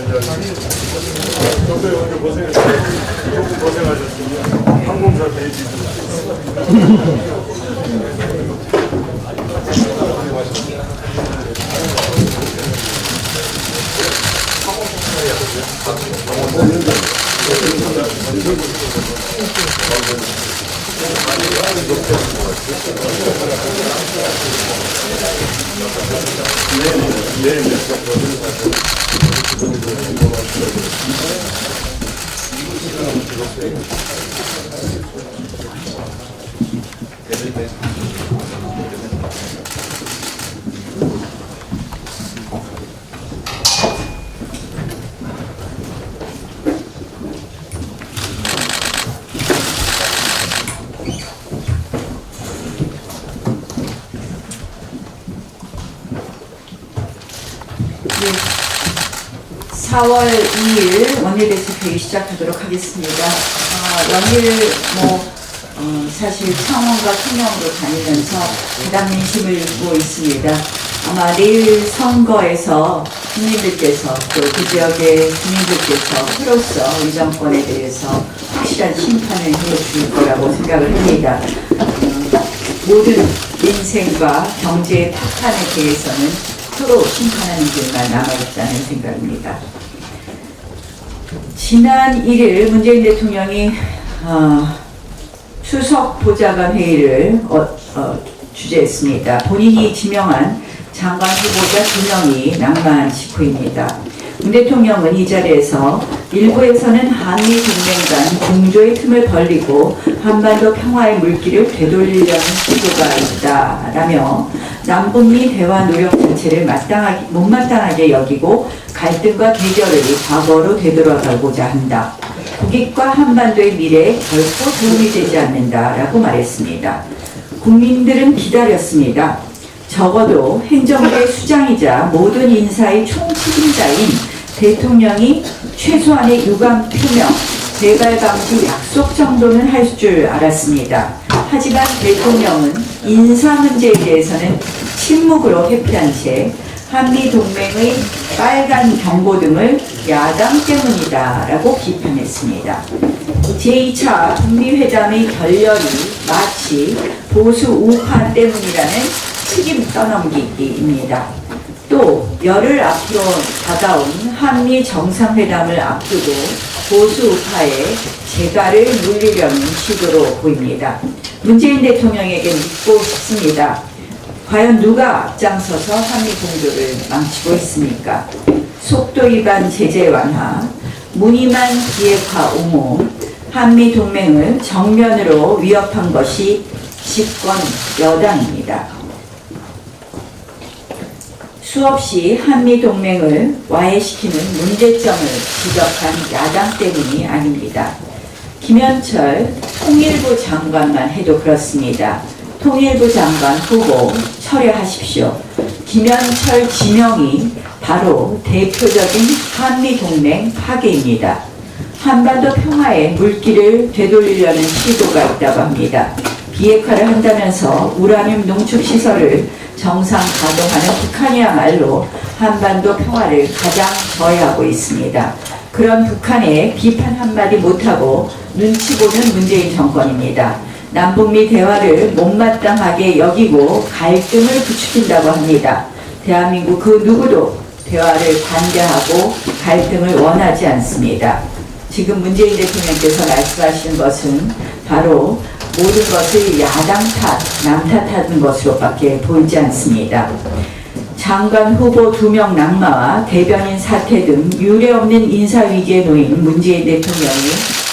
정도에 오늘 고생하셨습니다. 항공사 베이지. 네, 4월 2일 원내대표 회의 시작하도록 하겠습니다. 연일 사실 청원과 통영으로 다니면서 대담 민심을 읽고 있습니다. 아마 내일 선거에서 국민들께서 또 그 지역의 주민들께서 표로서 이 정권에 대해서 확실한 심판을 해줄 거라고 생각을 합니다. 모든 민생과 경제의 파탄에 대해서는 서로 심판하는 길만 남아있다는 생각입니다. 지난 1일 문재인 대통령이 수석 보좌관 회의를 주재했습니다. 본인이 지명한 장관 후보자 2명이 낙마한 직후입니다. 문 대통령은 이 자리에서 일부에서는 한미 동맹 간 공조의 틈을 벌리고 한반도 평화의 물길을 되돌리려는 시도가 있다라며 남북미 대화 노력 자체를 못마땅하게 여기고 갈등과 대결을 과거로 되돌아가고자 한다. 북익과 한반도의 미래에 결코 도움이 되지 않는다라고 말했습니다. 국민들은 기다렸습니다. 적어도 행정부의 수장이자 모든 인사의 총책임자인 대통령이 최소한의 유감 표명, 재발 방지 약속 정도는 할 줄 알았습니다. 하지만 대통령은 인사 문제에 대해서는 침묵으로 회피한 채 한미 동맹의 빨간 경고등을 야당 때문이다라고 비판했습니다. 제2차 북미회담의 결렬이 마치 보수 우파 때문이라는 책임 떠넘기기입니다. 또 열흘 앞으로 다가온 한미 정상회담을 앞두고 보수 우파의 재갈을 물리려는 시도로 보입니다. 문재인 대통령에게 묻고 싶습니다. 과연 누가 앞장서서 한미 공조를 망치고 있습니까? 속도 위반 제재 완화, 무늬만 비핵화 옹호, 한미 동맹을 정면으로 위협한 것이 집권 여당입니다. 수없이 한미 동맹을 와해시키는 문제점을 지적한 야당 때문이 아닙니다. 김현철 통일부 장관만 해도 그렇습니다. 통일부 장관 후보 철회하십시오. 김현철 지명이 바로 대표적인 한미 동맹 파괴입니다. 한반도 평화의 물길을 되돌리려는 시도가 있다고 합니다. 비핵화를 한다면서 우라늄 농축시설을 정상 가동하는 북한이야말로 한반도 평화를 가장 저해하고 있습니다. 그런 북한에 비판 한마디 못하고 눈치 보는 문재인 정권입니다. 남북미 대화를 못마땅하게 여기고 갈등을 부추긴다고 합니다. 대한민국 그 누구도 대화를 반대하고 갈등을 원하지 않습니다. 지금 문재인 대통령께서 말씀하시는 것은 바로 모든 것을 야당 탓, 남 탓하는 것으로밖에 보이지 않습니다. 장관 후보 2명 낙마와 대변인 사퇴 등 유례없는 인사위기에 놓인 문재인 대통령이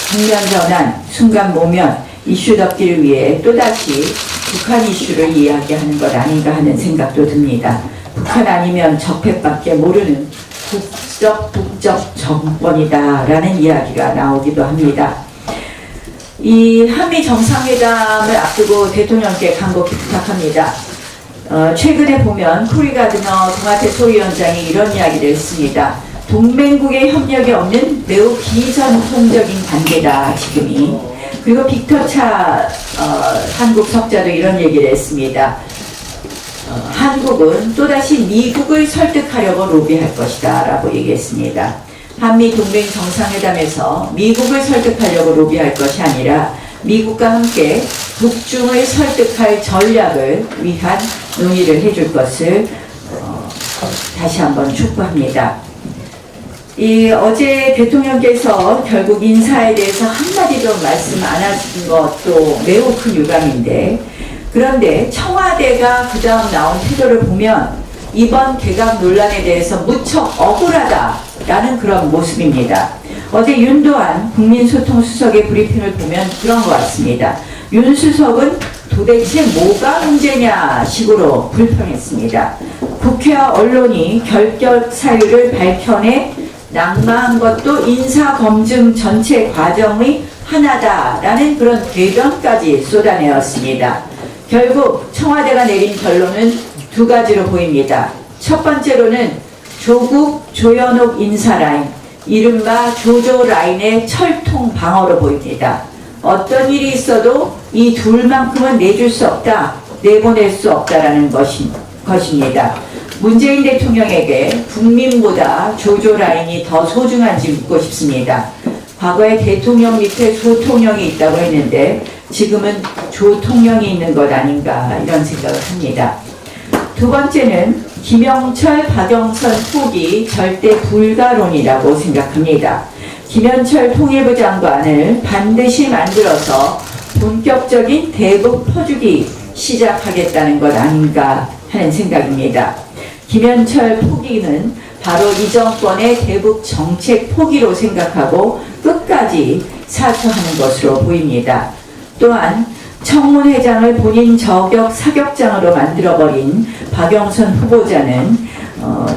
국면 전환, 순간 모면, 이슈 덮기를 위해 또다시 북한 이슈를 이야기하는 것 아닌가 하는 생각도 듭니다. 북한 아니면 적폐밖에 모르는 북적 정권이다라는 이야기가 나오기도 합니다. 이 한미 정상회담을 앞두고 대통령께 간곡히 부탁합니다. 최근에 보면 코리 가드너 동아태 소위원장이 이런 이야기를 했습니다. 동맹국의 협력이 없는 매우 비전통적인 관계다 지금이. 그리고 빅터차 한국 석자도 이런 얘기를 했습니다. 한국은 또다시 미국을 설득하려고 로비할 것이다 라고 얘기했습니다. 한미 동맹 정상회담에서 미국을 설득하려고 로비할 것이 아니라 미국과 함께 북중을 설득할 전략을 위한 논의를 해줄 것을 다시 한번 촉구합니다. 어제 대통령께서 결국 인사에 대해서 한마디도 말씀 안 하신 것도 매우 큰 유감인데, 그런데 청와대가 그 다음 나온 태도를 보면 이번 개각 논란에 대해서 무척 억울하다라는 그런 모습입니다. 어제 윤도한 국민소통수석의 브리핑을 보면 그런 것 같습니다. 윤 수석은 도대체 뭐가 문제냐 식으로 불평했습니다. 국회와 언론이 결격 사유를 밝혀내 낙마한 것도 인사검증 전체 과정의 하나다라는 그런 대변까지 쏟아내었습니다. 결국 청와대가 내린 결론은 두 가지로 보입니다. 첫 번째로는 조국, 조현옥 인사 라인, 이른바 조조 라인의 철통 방어로 보입니다. 어떤 일이 있어도 이 둘만큼은 내줄 수 없다, 내보낼 수 없다라는 것입니다. 문재인 대통령에게 국민보다 조조 라인이 더 소중한지 묻고 싶습니다. 과거에 대통령 밑에 소통령이 있다고 했는데 지금은 조통령이 있는 것 아닌가 이런 생각을 합니다. 두 번째는 김영철, 박영선 포기 절대 불가론이라고 생각합니다. 김현철 통일부 장관을 반드시 만들어서 본격적인 대북 퍼주기 시작하겠다는 것 아닌가 하는 생각입니다. 김현철 포기는 바로 이 정권의 대북 정책 포기로 생각하고 끝까지 사수하는 것으로 보입니다. 또한 청문회장을 본인 저격 사격장으로 만들어버린 박영선 후보자는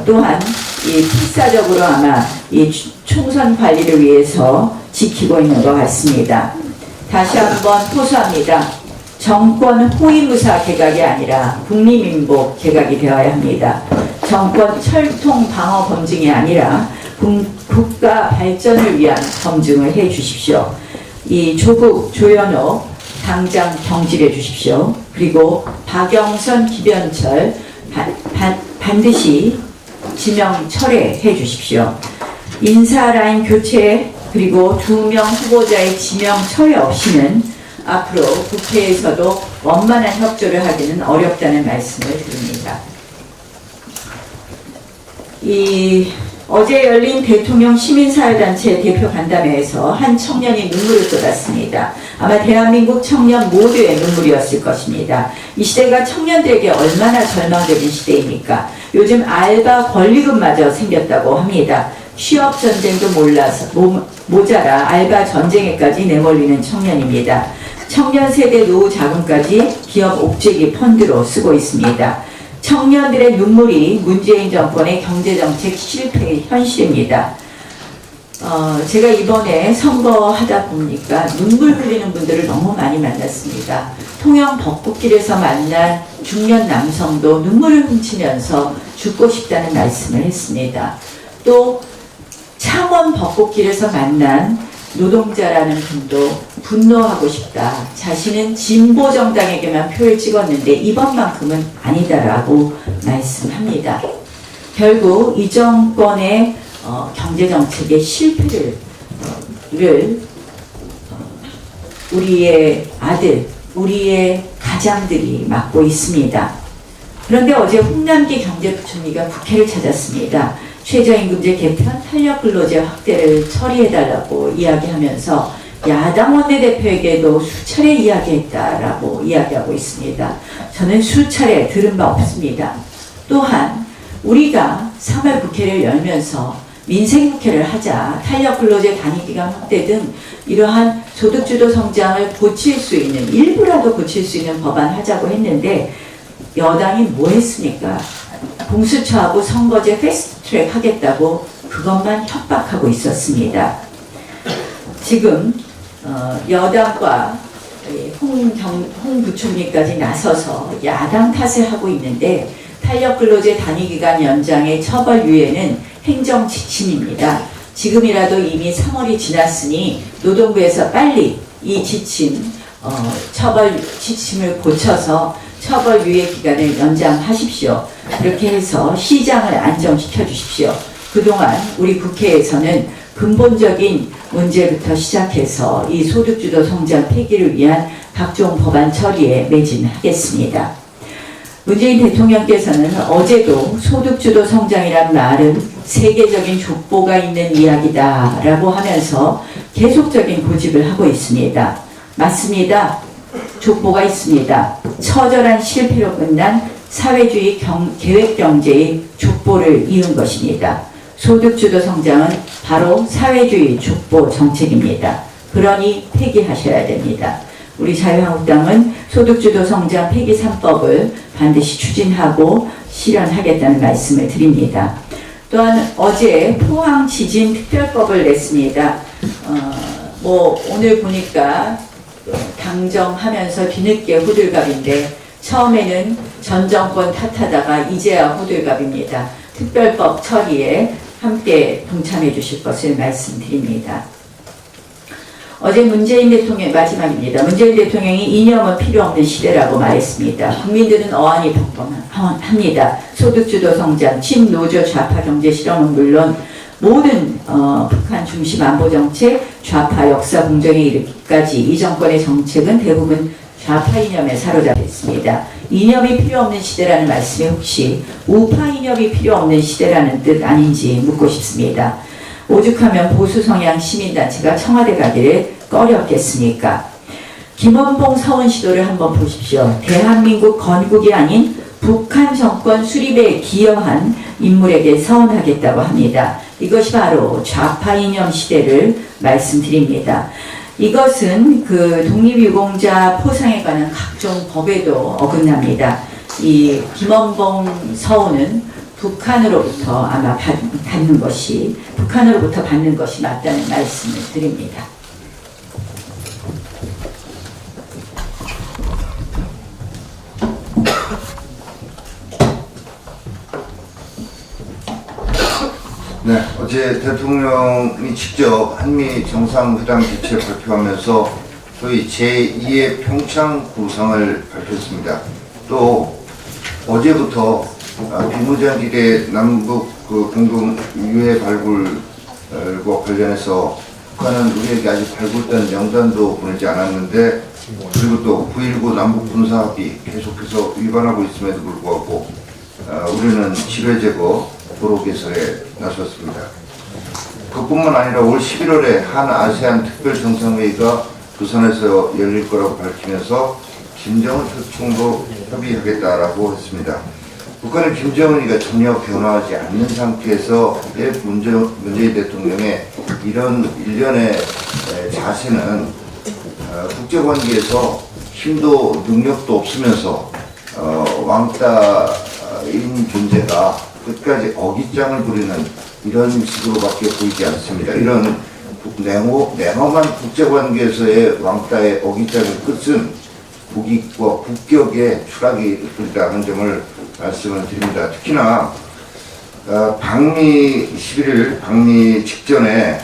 또한 이 필사적으로 아마 이 총선 관리를 위해서 지키고 있는 것 같습니다. 다시 한번 호소합니다. 정권 호위무사 개각이 아니라 국리민복 개각이 되어야 합니다. 정권 철통 방어 검증이 아니라 국가 발전을 위한 검증을 해 주십시오. 이 조국, 조현옥 당장 경질해 주십시오. 그리고 박영선, 김현철 반드시 지명 철회해 주십시오. 인사 라인 교체 그리고 2명 후보자의 지명 철회 없이는 앞으로 국회에서도 원만한 협조를 하기는 어렵다는 말씀을 드립니다. 어제 열린 대통령 시민사회단체 대표 간담회에서 한 청년이 눈물을 쏟았습니다. 아마 대한민국 청년 모두의 눈물이었을 것입니다. 이 시대가 청년들에게 얼마나 절망적인 시대입니까? 요즘 알바 권리금마저 생겼다고 합니다. 취업 전쟁도 모자라 알바 전쟁에까지 내몰리는 청년입니다. 청년 세대 노후 자금까지 기업 옥죄기 펀드로 쓰고 있습니다. 청년들의 눈물이 문재인 정권의 경제정책 실패의 현실입니다. 제가 이번에 선거하다 보니까 눈물 흘리는 분들을 너무 많이 만났습니다. 통영 벚꽃길에서 만난 중년 남성도 눈물을 훔치면서 죽고 싶다는 말씀을 했습니다. 또 창원 벚꽃길에서 만난 노동자라는 분도 분노하고 싶다. 자신은 진보 정당에게만 표를 찍었는데 이번만큼은 아니다라고 말씀합니다. 결국 이 정권의 경제정책의 실패를 우리의 아들, 우리의 가장들이 맡고 있습니다. 그런데 어제 홍남기 경제부총리가 국회를 찾았습니다. 최저임금제 개편, 탄력근로제 확대를 처리해달라고 이야기하면서 야당 원내대표에게도 수차례 이야기했다라고 이야기하고 있습니다. 저는 수차례 들은 바 없습니다. 또한 우리가 3월 국회를 열면서 민생국회를 하자, 탄력근로제 단위기간 확대 등 이러한 소득주도 성장을 고칠 수 있는, 일부라도 고칠 수 있는 법안 하자고 했는데 여당이 뭐 했습니까? 공수처하고 선거제 패스트트랙 하겠다고 그것만 협박하고 있었습니다. 지금 여당과 홍 부총리까지 나서서 야당 탓을 하고 있는데 탄력근로제 단위기간 연장의 처벌 유예는 행정 지침입니다. 지금이라도 이미 3월이 지났으니 노동부에서 빨리 이 지침, 처벌 지침을 고쳐서 처벌 유예 기간을 연장하십시오. 그렇게 해서 시장을 안정시켜 주십시오. 그동안 우리 국회에서는 근본적인 문제부터 시작해서 이 소득주도 성장 폐기를 위한 각종 법안 처리에 매진하겠습니다. 문재인 대통령께서는 어제도 소득주도 성장이란 말은 세계적인 족보가 있는 이야기다라고 하면서 계속적인 고집을 하고 있습니다. 맞습니다. 족보가 있습니다. 처절한 실패로 끝난 사회주의 계획경제의 족보를 이은 것입니다. 소득주도 성장은 바로 사회주의 족보 정책입니다. 그러니 폐기하셔야 됩니다. 우리 자유한국당은 소득주도 성장 폐기 3법을 반드시 추진하고 실현하겠다는 말씀을 드립니다. 또한 어제 포항 지진 특별법을 냈습니다. 오늘 보니까 당정하면서 뒤늦게 호들갑인데 처음에는 전 정권 탓하다가 이제야 호들갑입니다. 특별법 처리에 함께 동참해 주실 것을 말씀드립니다. 어제 문재인 대통령 마지막입니다. 문재인 대통령이 이념은 필요 없는 시대라고 말했습니다. 국민들은 어안이 벙벙합니다. 소득주도 성장, 친노조 좌파 경제 실험은 물론 모든 북한 중심 안보 정책, 좌파 역사 공정에 이르기까지 이 정권의 정책은 대부분 좌파 이념에 사로잡혀 있습니다. 이념이 필요 없는 시대라는 말씀이 혹시 우파 이념이 필요 없는 시대라는 뜻 아닌지 묻고 싶습니다. 오죽하면 보수 성향 시민단체가 청와대 가기를 꺼렸겠습니까? 김원봉 서훈 시도를 한번 보십시오. 대한민국 건국이 아닌 북한 정권 수립에 기여한 인물에게 서운하겠다고 합니다. 이것이 바로 좌파 이념 시대를 말씀드립니다. 이것은 그 독립유공자 포상에 관한 각종 법에도 어긋납니다. 이 김원봉 서훈은 북한으로부터 아마 받는 것이 맞다는 말씀을 드립니다. 네, 어제 대통령이 직접 한미 정상회담 개최 발표하면서 소위 제2의 평창 구상을 발표했습니다. 또 어제부터 비무장지대 남북 공동 유해 발굴과 관련해서 북한은 우리에게 아직 발굴된 명단도 보내지 않았는데, 그리고 또 9.19 남북 군사 합의 계속해서 위반하고 있음에도 불구하고 우리는 지뢰 제거, 도로 개설에 나섰습니다. 그뿐만 아니라 올 11월에 한 아세안 특별정상회의가 부산에서 열릴 거라고 밝히면서 김정은 초청도 협의하겠다라고 했습니다. 북한은 김정은이가 전혀 변화하지 않는 상태에서 문재인 대통령의 이런 일련의 자세는 국제관계에서 힘도 능력도 없으면서 왕따인 존재가 끝까지 어깃장을 부리는 이런 식으로밖에 보이지 않습니다. 이런 냉엄한 국제관계에서의 왕따의 어깃장의 끝은 국익과 국격의 추락이 있다는 점을 말씀을 드립니다. 특히나 방미 11일 방미 직전에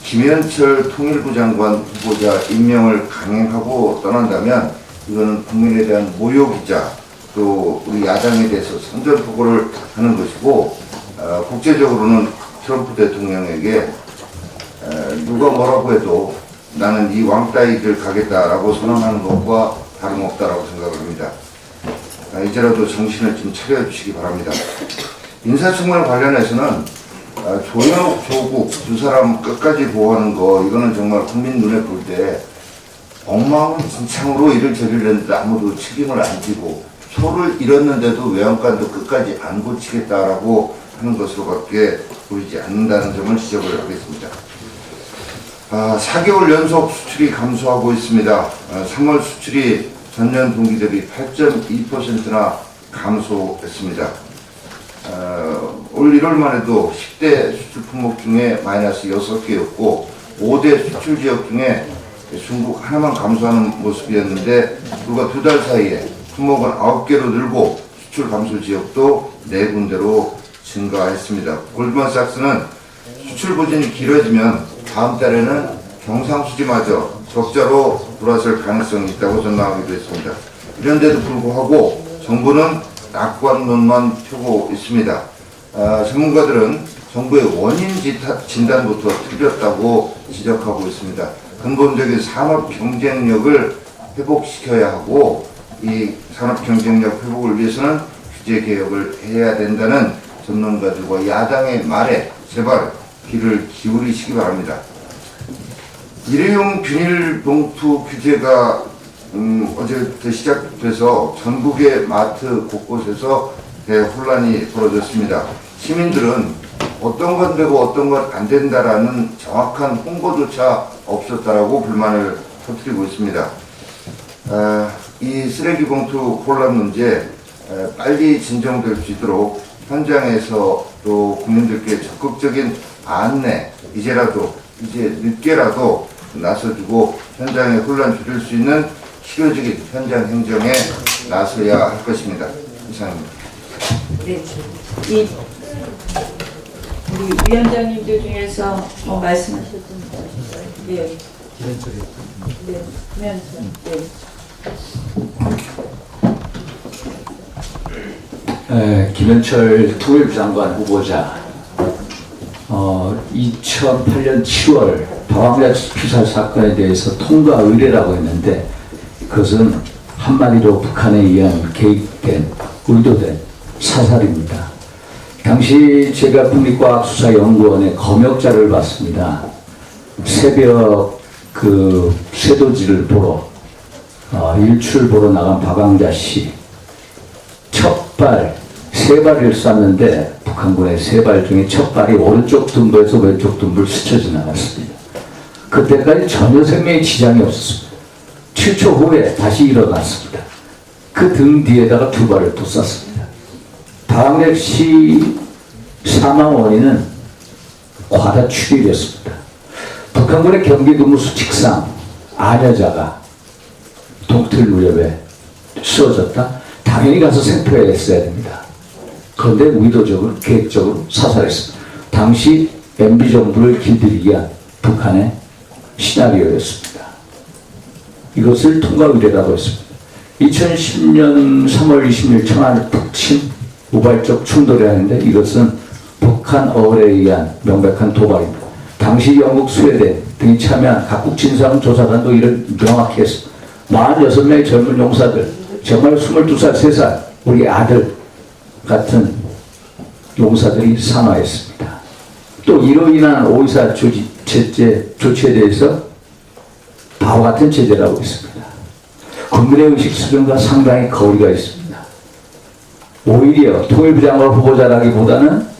김현철 통일부 장관 후보자 임명을 강행하고 떠난다면 이거는 국민에 대한 모욕이자 또 우리 야당에 대해서 선전포고를 하는 것이고, 국제적으로는 트럼프 대통령에게 누가 뭐라고 해도 나는 이 왕따의 길 가겠다라고 선언하는 것과 다름없다라고 생각을 합니다. 이제라도 정신을 좀 차려주시기 바랍니다. 인사청문 관련해서는 조현옥, 조국 두 사람 끝까지 보호하는 거, 이거는 정말 국민 눈에 볼 때 엉망진창으로 이를 저리를 했는데 아무도 책임을 안 지고, 소를 잃었는데도 외양간도 끝까지 안 고치겠다라고 하는 것으로밖에 보이지 않는다는 점을 지적을 하겠습니다. 4개월 연속 수출이 감소하고 있습니다. 3월 수출이 전년 동기 대비 8.2%나 감소했습니다. 올 1월만 해도 10대 수출 품목 중에 마이너스 6개였고 5대 수출 지역 중에 중국 하나만 감소하는 모습이었는데, 불과 2달 사이에 품목은 9개로 늘고 수출 감소 지역도 4군데로 증가했습니다. 골드만삭스는 수출 부진이 길어지면 다음 달에는 경상수지마저 적자로 돌아설 가능성이 있다고 전망하기도 했습니다. 이런데도 불구하고 정부는 낙관론만 펴고 있습니다. 전문가들은 정부의 원인 진단부터 틀렸다고 지적하고 있습니다. 근본적인 산업 경쟁력을 회복시켜야 하고 이 산업 경쟁력 회복을 위해서는 규제 개혁을 해야 된다는 전문가들과 야당의 말에 제발 귀를 기울이시기 바랍니다. 일회용 비닐봉투 규제가 어제부터 시작돼서 전국의 마트 곳곳에서 대혼란이 벌어졌습니다. 시민들은 어떤 건 되고 어떤 건 안 된다라는 정확한 홍보조차 없었다라고 불만을 터뜨리고 있습니다. 이 쓰레기 봉투 혼란 문제 빨리 진정될 수 있도록 현장에서 또 국민들께 적극적인 안내, 이제 늦게라도 나서주고 현장의 혼란 줄일 수 있는 실효적인 현장 행정에 나서야 할 것입니다. 이상입니다. 네, 우리 위원장님들 중에서 뭐 말씀하셨던 거 있어요? 예. 네, 김현철. 네. 김현철 통일부 장관 후보자 2008년 7월 방황자 피살 사건에 대해서 통과 의뢰라고 했는데 그것은 한마디로 북한에 의한 계획된 의도된 사살입니다. 당시 제가 국립과학수사연구원의 검역자를 봤습니다. 새벽 그 쇄도지를 보러 일출 보러 나간 박광자 씨 첫 발, 세 발을 쐈는데 북한군의 세 발 중에 첫 발이 오른쪽 둔부에서 왼쪽 둔부를 스쳐 지나갔습니다. 그때까지 전혀 생명에 지장이 없었습니다. 7초 후에 다시 일어났습니다. 그 등 뒤에다가 두 발을 또 쐈습니다. 박광자 씨 사망 원인은 과다 출혈이었습니다. 북한군의 경비근무 수칙상 아녀자가 동틀 무렵에 쓰러졌다? 당연히 가서 생포했어야 됩니다. 그런데 의도적으로 계획적으로 사살했습니다. 당시 MB 정부를 길들이기 위한 북한의 시나리오였습니다. 이것을 통과 의뢰라고 했습니다. 2010년 3월 20일 청와대 북침 우발적 충돌이라는데 이것은 북한 어뢰에 의한 명백한 도발입니다. 당시 영국, 스웨덴 등이 참여한 각국 진상조사단도 이를 명확히 했습니다. 46명의 젊은 용사들 정말 22살, 3살 우리 아들 같은 용사들이 사망했습니다. 또 이로 인한 5.24 조치에 대해서 바보 같은 제재라고 했습니다. 국민의 의식 수준과 상당히 거리가 있습니다. 오히려 통일부 장관 후보자라기보다는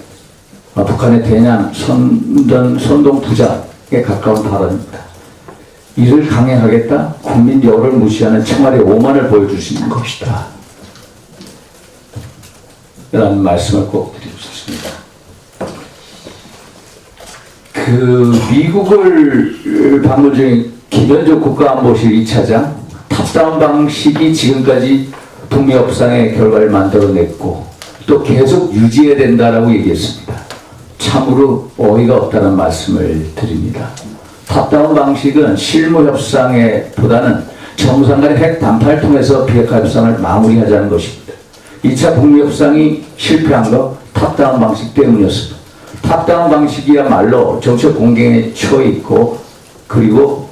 북한의 대남 선동 부장에 가까운 발언입니다. 이를 강행하겠다? 국민 여론을 무시하는 청와대 오만을 보여주시는 것이다. 라는 말씀을 꼭 드리고 싶습니다. 미국을 방문 중인 김현종 국가안보실 2차장 탑다운 방식이 지금까지 북미 협상의 결과를 만들어냈고 또 계속 유지해야 된다라고 얘기했습니다. 참으로 어이가 없다는 말씀을 드립니다. 탑다운 방식은 실무 협상에 보다는 정상 간의 핵 담파를 통해서 비핵화 협상을 마무리하자는 것입니다. 2차 북미 협상이 실패한 거 탑다운 방식 때문이었습니다. 탑다운 방식이야말로 정책 공경에 처해 있고 그리고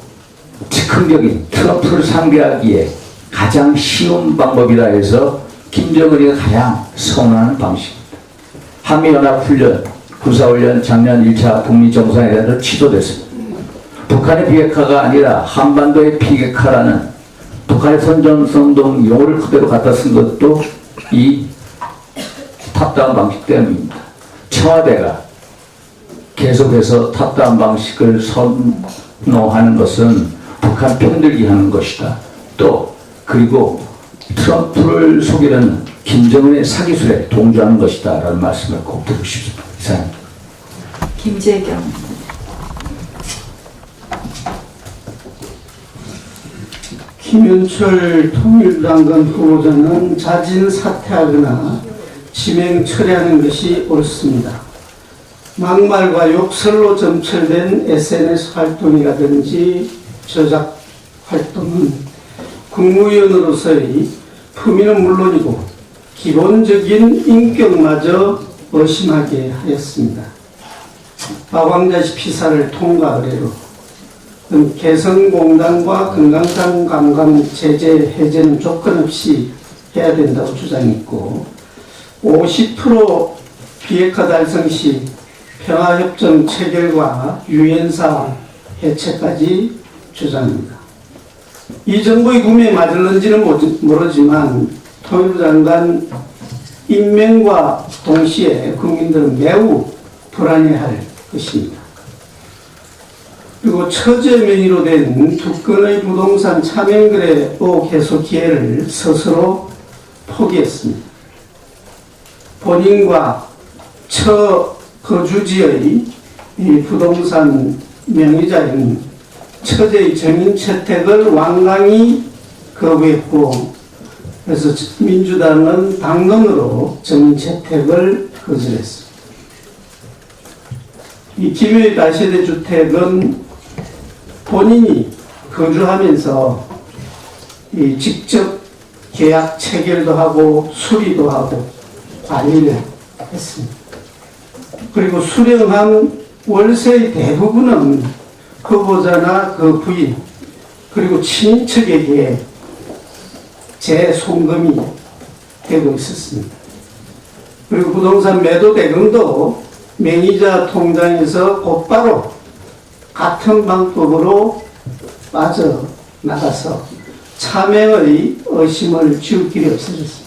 즉흥적인 트럼프를 상대하기에 가장 쉬운 방법이라 해서 김정은이 가장 선호하는 방식입니다. 한미연합훈련, 군사훈련 작년 1차 북미 정상회담에서 취소됐습니다. 북한의 비핵화가 아니라 한반도의 비핵화라는 북한의 선전선동 용어를 그대로 갖다 쓴 것도 이 탑다운 방식 때문입니다. 청와대가 계속해서 탑다운 방식을 선호하는 것은 북한 편들기 하는 것이다. 또 그리고 트럼프를 속이려는 김정은의 사기술에 동조하는 것이다 라는 말씀을 꼭 드리고 싶습니다. 이상입니다. 김재경. 김현철 통일부장관 후보자는 자진 사퇴하거나 지명 처리하는 것이 옳습니다. 막말과 욕설로 점철된 SNS 활동이라든지 저작 활동은 국무위원으로서의 품위는 물론이고 기본적인 인격마저 의심하게 하였습니다. 박왕자시 피사를 통과 의뢰로 개성공단과 금강산 관광 제재 해제는 조건 없이 해야 된다고 주장했고 50% 비핵화 달성 시 평화협정 체결과 유엔사 해체까지 주장합니다. 이 정부의 구매에 맞을는지는 모르지만 통일부 장관 임명과 동시에 국민들은 매우 불안해할 것입니다. 그리고 처제 명의로 된 두 건의 부동산 차명거래 계속 기회를 스스로 포기했습니다. 본인과 처 거주지의 이 부동산 명의자인 처제의 정인채택을 완강히 거부했고, 그래서 민주당은 당론으로 정인채택을 거절했습니다. 이 김해의 다세대 주택은 본인이 거주하면서 이 직접 계약 체결도 하고 수리도 하고 관리를 했습니다. 그리고 수령한 월세의 대부분은 후보자나 그 부인 그리고 친인척에게 재송금이 되고 있었습니다. 그리고 부동산 매도 대금도 명의자 통장에서 곧바로 같은 방법으로 빠져나가서 차명의 의심을 지울 길이 없어졌습니다.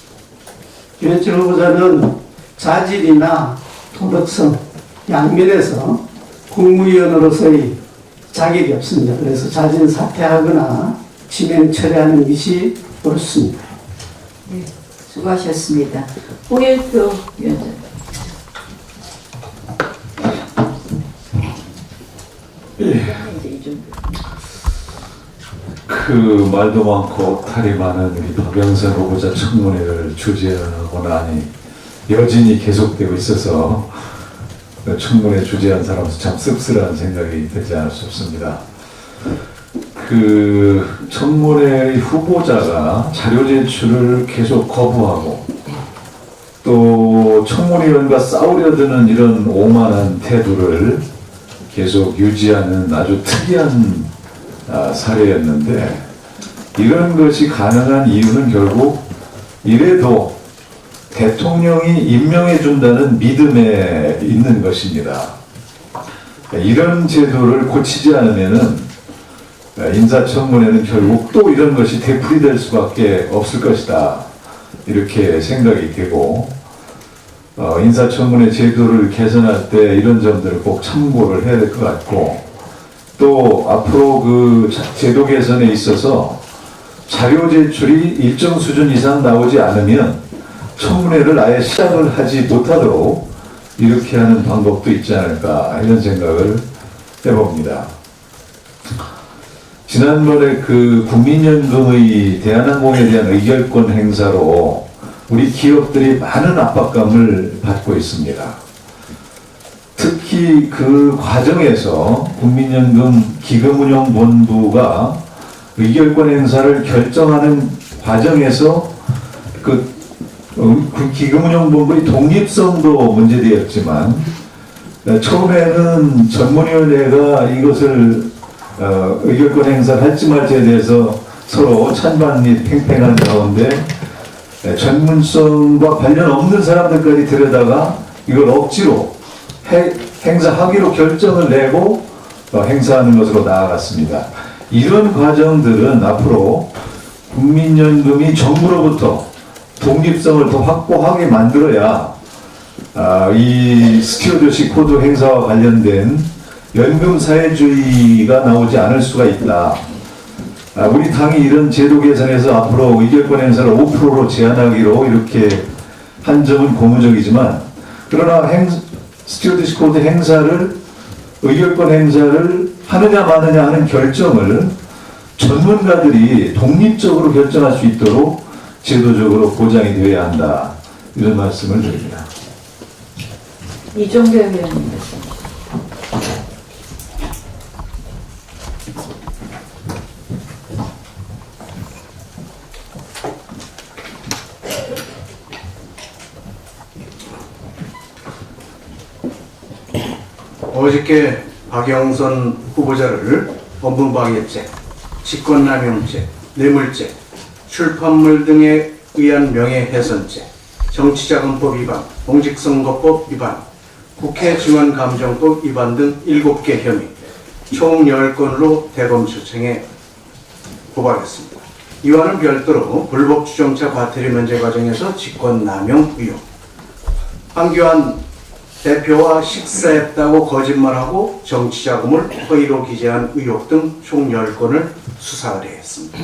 윤석열 후보자는 자질이나 도덕성 양면에서 국무위원으로서의 자격이 없습니다. 그래서 자진 사퇴하거나 지명 처리하는 것이 옳습니다. 네, 수고하셨습니다. 홍일표 위원장. 그 말도 많고 탈이 많은 우리 박영선 후보자 청문회를 주재하고 나니 여진이 계속되고 있어서 청문회 주재한 사람으로서 참 씁쓸한 생각이 들지 않을 수 없습니다. 그 청문회 후보자가 자료 제출을 계속 거부하고 또 청문회의원과 싸우려 드는 이런 오만한 태도를 계속 유지하는 아주 특이한 사례였는데, 이런 것이 가능한 이유는 결국 이래도 대통령이 임명해 준다는 믿음에 있는 것입니다. 이런 제도를 고치지 않으면은 인사청문회는 결국 또 이런 것이 되풀이될 수밖에 없을 것이다, 이렇게 생각이 되고, 인사청문회 제도를 개선할 때 이런 점들을 꼭 참고를 해야 될 것 같고, 또 앞으로 그 제도 개선에 있어서 자료 제출이 일정 수준 이상 나오지 않으면 청문회를 아예 시작을 하지 못하도록 이렇게 하는 방법도 있지 않을까, 이런 생각을 해봅니다. 지난번에 그 국민연금의 대한항공에 대한 의결권 행사로 우리 기업들이 많은 압박감을 받고 있습니다. 특히 그 과정에서 국민연금 기금운용본부가 의결권 행사를 결정하는 과정에서 그 기금운용본부의 독립성도 문제되었지만, 처음에는 전문위원회가 이것을 의결권 행사를 할지 말지에 대해서 서로 찬반 및 팽팽한 가운데 전문성과 관련 없는 사람들까지 들여다가 이걸 억지로 행사하기로 결정을 내고 행사하는 것으로 나아갔습니다. 이런 과정들은 앞으로 국민연금이 정부로부터 독립성을 더 확보하게 만들어야 이 스튜어드십 코드 행사와 관련된 연금 사회주의가 나오지 않을 수가 있다. 우리 당이 이런 제도 개선에서 앞으로 의결권 행사를 5%로 제한하기로 이렇게 한 점은 고무적이지만, 그러나 스튜어드십 코드 행사를, 의결권 행사를 하느냐 마느냐 하는 결정을 전문가들이 독립적으로 결정할 수 있도록 제도적으로 보장이 되어야 한다, 이런 말씀을 드립니다. 이종배 의원님. 어저께 박영선 후보자를 업무방해죄, 직권남용죄, 뇌물죄, 출판물 등에 의한 명예훼손죄, 정치자금법 위반, 공직선거법 위반, 국회 증언감정법 위반 등 7개 혐의, 총 10건으로 대검수청에 고발했습니다. 이와는 별도로 불법 주정차 과태료 면제 과정에서 직권남용 의혹, 황교안 대표와 식사했다고 거짓말하고 정치자금을 허위로 기재한 의혹 등 총 10건을 수사 의뢰했습니다.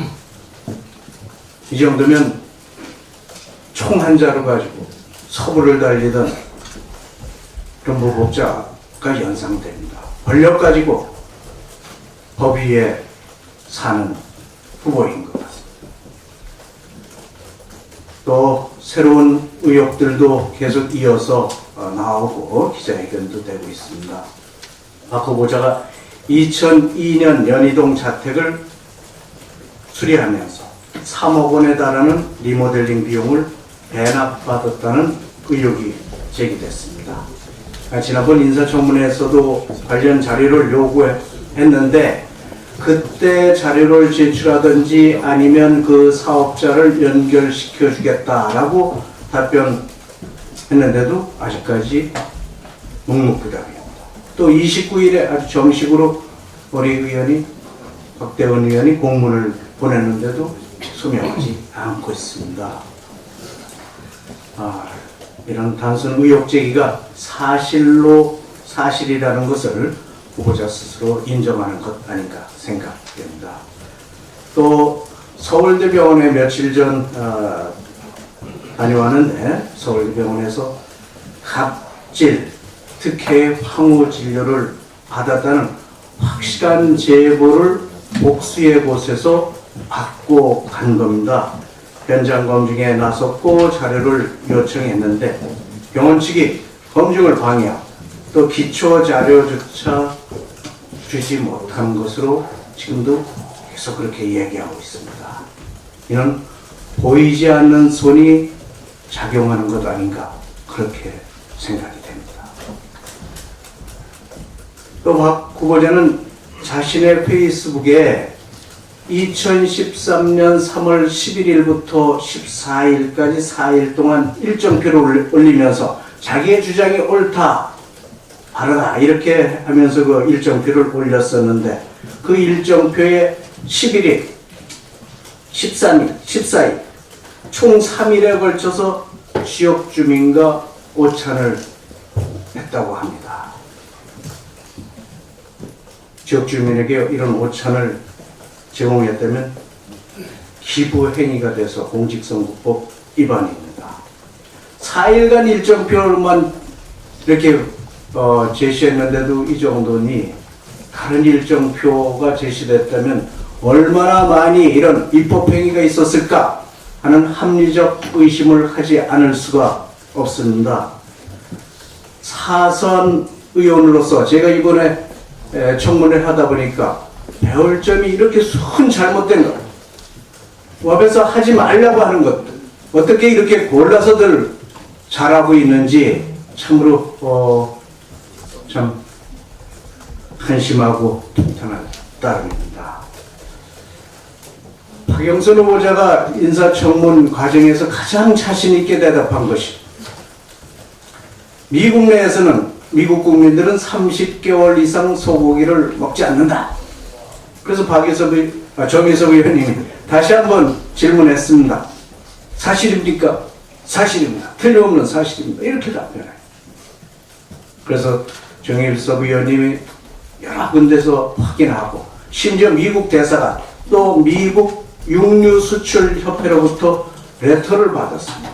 이 정도면 총 한 자루 가지고 서부를 달리던 그런 무법자가 연상됩니다. 권력 가지고 법 위에 사는 후보인 것 같습니다. 또 새로운 의혹들도 계속 이어서 나오고 기자회견도 되고 있습니다. 박 후보자가 2002년 연희동 자택을 수리하면서 3억 원에 달하는 리모델링 비용을 배납받았다는 의혹이 제기됐습니다. 지난번 인사청문회에서도 관련 자료를 요구했는데 그때 자료를 제출하든지 아니면 그 사업자를 연결시켜 주겠다라고 답변했는데도 아직까지 묵묵부답입니다. 또 29일에 아주 정식으로 우리 의원이 박대원 의원이 공문을 보냈는데도 소명하지 않고 있습니다. 이런 단순 의혹 제기가 사실이라는 것을 후보자 스스로 인정하는 것 아닌가 생각됩니다. 또 서울대병원에 며칠 전 다녀왔는데 서울대병원에서 갑질, 특혜 황후 진료를 받았다는 확실한 제보를 복수의 곳에서 받고 간 겁니다. 현장 검증에 나섰고 자료를 요청했는데 병원 측이 검증을 방해하고 또 기초 자료조차 주지 못한 것으로 지금도 계속 그렇게 얘기하고 있습니다. 이는 보이지 않는 손이 작용하는 것 아닌가 그렇게 생각이 됩니다. 또 박 후보자는 자신의 페이스북에 2013년 3월 11일부터 14일까지 4일 동안 일정표를 올리면서 자기의 주장이 옳다, 바르다 이렇게 하면서 그 일정표를 올렸었는데 그 일정표에 11일, 13일, 14일 총 3일에 걸쳐서 지역 주민과 오찬을 했다고 합니다. 지역 주민에게 이런 오찬을 제공했다면 기부 행위가 돼서 공직선거법 위반입니다. 4일간 일정표만 이렇게 제시했는데도 이 정도니 다른 일정표가 제시됐다면 얼마나 많이 이런 입법 행위가 있었을까 하는 합리적 의심을 하지 않을 수가 없습니다. 사선 의원으로서 제가 이번에 청문회를 하다 보니까 배울 점이 이렇게 순 잘못된 것, 앞에서 하지 말라고 하는 것들, 어떻게 이렇게 골라서들 잘하고 있는지 참으로 참 한심하고 통탄한 따름입니다. 박영선 후보자가 인사청문 과정에서 가장 자신 있게 대답한 것이 미국 내에서는 미국 국민들은 30개월 이상 소고기를 먹지 않는다. 그래서 정의석 의원님이 다시 한번 질문했습니다. 사실입니까? 사실입니다. 틀림없는 사실입니다. 이렇게 답변해요. 그래서 정의석 의원님이 여러 군데서 확인하고 심지어 미국 대사관 또 미국 육류수출협회로부터 레터를 받았습니다.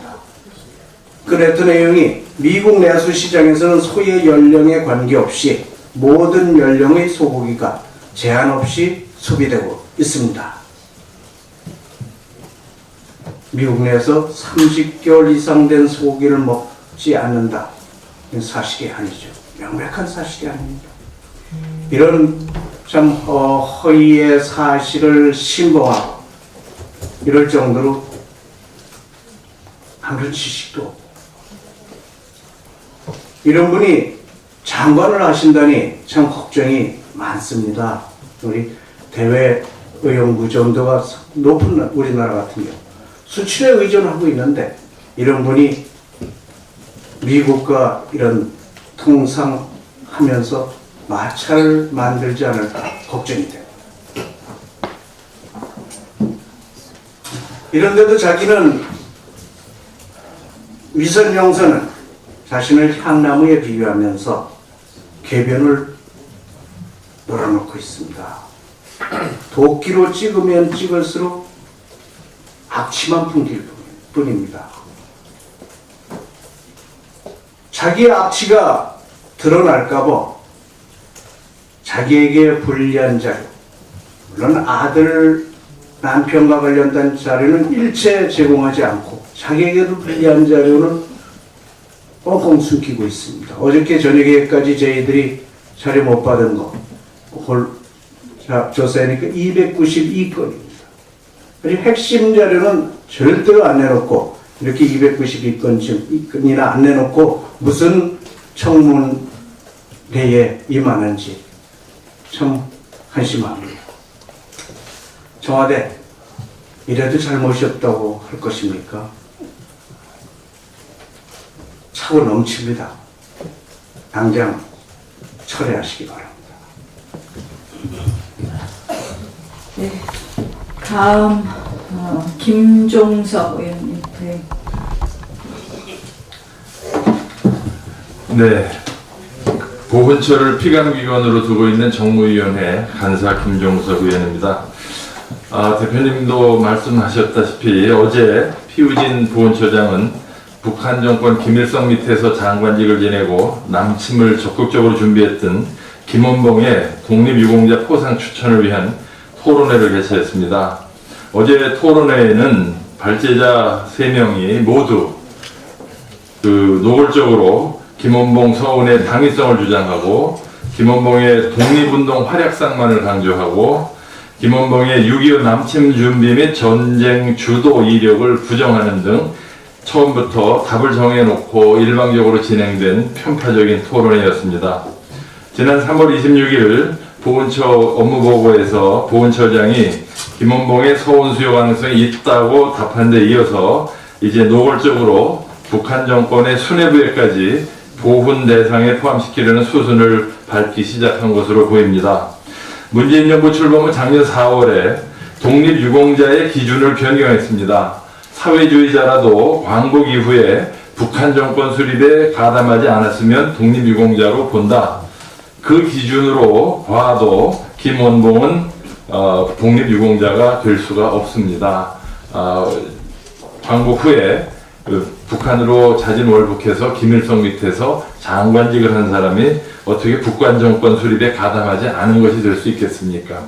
그 레터 내용이 미국 내수 시장에서는 소의 연령에 관계없이 모든 연령의 소고기가 제한 없이 소비되고 있습니다. 미국 내에서 30개월 이상 된 소고기를 먹지 않는다. 이건 사실이 아니죠. 명백한 사실이 아닙니다. 이런 참 허위의 사실을 신봉하고 이럴 정도로 아무런 지식도 없고 이런 분이 장관을 하신다니 참 걱정이 많습니다. 우리 대외 의용 구조도가 높은 우리나라 같은 경우 수출에 의존하고 있는데 이런 분이 미국과 이런 통상하면서 마찰을 만들지 않을까 걱정이 돼요. 이런데도 자기는 위선 용서는 자신을 향나무에 비유하면서 궤변을 몰아놓고 있습니다. 도끼로 찍으면 찍을수록 악취만 풍길 뿐입니다. 자기의 악취가 드러날까봐 자기에게 불리한 자료, 물론 아들, 남편과 관련된 자료는 일체 제공하지 않고 자기에게도 불리한 자료는 뻥뻥 숨기고 있습니다. 어저께 저녁에까지 저희들이 자료 못 받은 거 조사하니까 292건입니다. 그리고 핵심 자료는 절대로 안 내놓고 이렇게 292건이나 안 내놓고 무슨 청문회에 임하는지 참 한심합니다. 청와대 이래도 잘못이 없다고 할 것입니까? 차고 넘칩니다. 당장 철회하시기 바랍니다. 네. 다음 김종석 의원님. 네. 네. 보훈처를 피감기관으로 두고 있는 정무위원회 간사 김종석 의원입니다. 대표님도 말씀하셨다시피 어제 피우진 보훈처장은 북한 정권 김일성 밑에서 장관직을 지내고 남침을 적극적으로 준비했던 김원봉의 독립유공자 포상 추천을 위한 토론회를 개최했습니다. 어제 토론회에는 발제자 3명이 모두 노골적으로 김원봉 서운의 당위성을 주장하고 김원봉의 독립운동 활약상만을 강조하고 김원봉의 6.25 남침 준비 및 전쟁 주도 이력을 부정하는 등 처음부터 답을 정해놓고 일방적으로 진행된 편파적인 토론회였습니다. 지난 3월 26일 보훈처 업무보고에서 보훈처장이 김원봉의 서운 수요 가능성이 있다고 답한 데 이어서 이제 노골적으로 북한 정권의 수뇌부에까지 보훈 대상에 포함시키려는 수순을 밟기 시작한 것으로 보입니다. 문재인 정부 출범 후 작년 4월에 독립유공자의 기준을 변경했습니다. 사회주의자라도 광복 이후에 북한 정권 수립에 가담하지 않았으면 독립유공자로 본다. 그 기준으로 봐도 김원봉은 독립유공자가 될 수가 없습니다. 광복 후에 북한으로 자진월북해서 김일성 밑에서 장관직을 한 사람이 어떻게 북한 정권 수립에 가담하지 않은 것이 될 수 있겠습니까?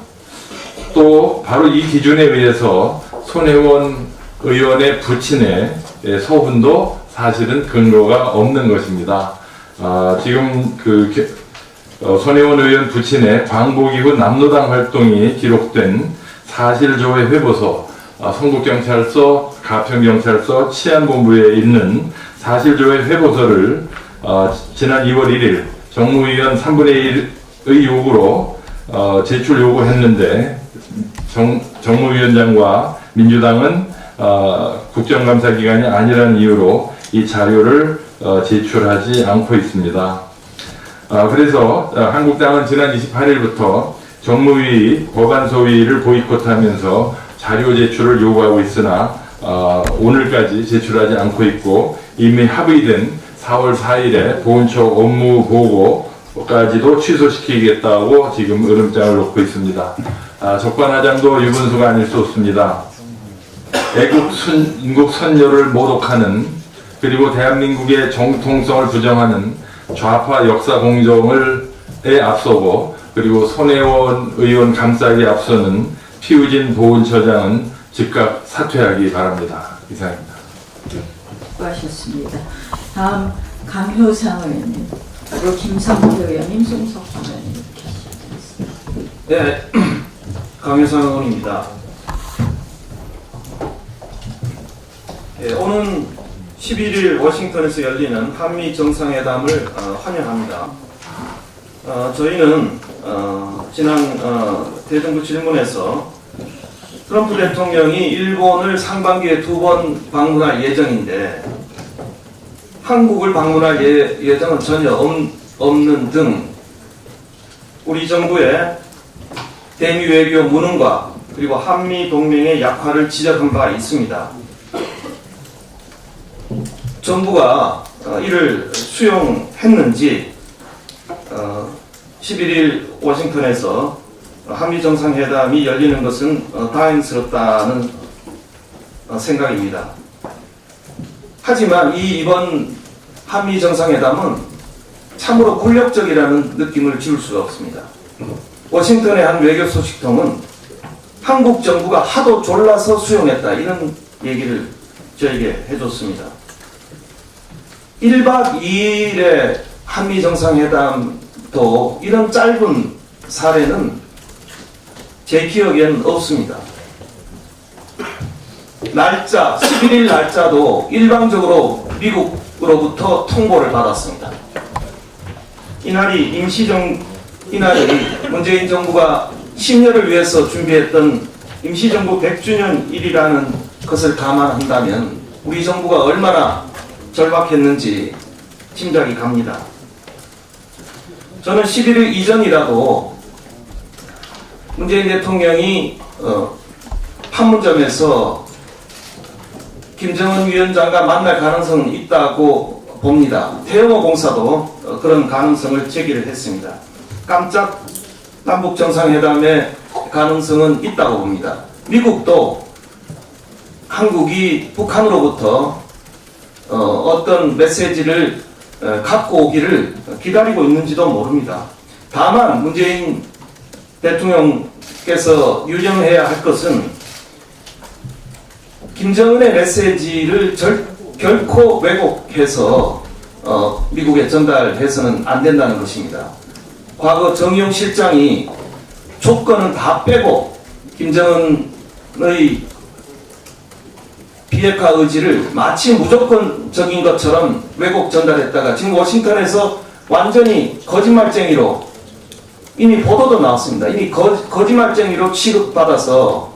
또 바로 이 기준에 의해서 손혜원 의원의 부친의 서훈도 사실은 근거가 없는 것입니다. 지금 손혜원 의원 부친의 광복 이후 남로당 활동이 기록된 사실조회 회보서, 성북경찰서, 가평경찰서, 치안본부에 있는 사실조회 회보서를 지난 2월 1일 정무위원 3분의 1의 요구로 제출 요구했는데 정무위원장과 민주당은 국정감사기관이 아니라는 이유로 이 자료를 제출하지 않고 있습니다. 그래서 한국당은 지난 28일부터 정무위 법안소위를 보이콧하면서 자료 제출을 요구하고 있으나 오늘까지 제출하지 않고 있고 이미 합의된 4월 4일에 보훈처 업무 보고까지도 취소시키겠다고 지금 으름장을 놓고 있습니다. 적반하장도 유분수가 아닐 수 없습니다. 애국 선열을 모독하는 그리고 대한민국의 정통성을 부정하는 좌파 역사 공정에 앞서고 그리고 손혜원 의원 감싸기에 앞서는 피우진 보훈처장은 즉각 사퇴하기 바랍니다. 이상입니다. 수고하셨습니다. 다음 강효상 의원님, 그리고 김성태 의원님, 송석 의원님 이렇게 시작하겠습니다. 네, 강효상 의원입니다. 네, 오는 11일 워싱턴에서 열리는 한미 정상회담을 환영합니다. 저희는 지난 대정부 질문에서 트럼프 대통령이 일본을 상반기에 2번 방문할 예정인데 한국을 방문할 예정은 전혀 없는 등 우리 정부의 대미 외교 무능과 그리고 한미 동맹의 약화를 지적한 바 있습니다. 정부가 이를 수용했는지 11일 워싱턴에서 한미 정상회담이 열리는 것은 다행스럽다는 생각입니다. 하지만 이번 한미 정상회담은 참으로 굴욕적이라는 느낌을 지울 수가 없습니다. 워싱턴의 한 외교 소식통은 한국 정부가 하도 졸라서 수용했다 이런 얘기를 저에게 해줬습니다. 1박 2일의 한미 정상회담도 이런 짧은 사례는 제 기억에는 없습니다. 날짜, 11일 날짜도 일방적으로 미국으로부터 통보를 받았습니다. 이날이 문재인 정부가 10년을 위해서 준비했던 임시정부 100주년일이라는 것을 감안한다면 우리 정부가 얼마나 절박했는지 짐작이 갑니다. 저는 11일 이전이라도 문재인 대통령이 판문점에서 김정은 위원장과 만날 가능성은 있다고 봅니다. 태영호 공사도 그런 가능성을 제기를 했습니다. 깜짝 남북 정상회담의 가능성은 있다고 봅니다. 미국도 한국이 북한으로부터 어떤 메시지를 갖고 오기를 기다리고 있는지도 모릅니다. 다만 문재인 대통령께서 유념해야 할 것은 김정은의 메시지를 결코 왜곡해서 미국에 전달해서는 안 된다는 것입니다. 과거 정의용 실장이 조건은 다 빼고 김정은의 비핵화 의지를 마치 무조건적인 것처럼 왜곡 전달했다가 지금 워싱턴에서 완전히 거짓말쟁이로 이미 보도도 나왔습니다. 이미 거짓말쟁이로 취급받아서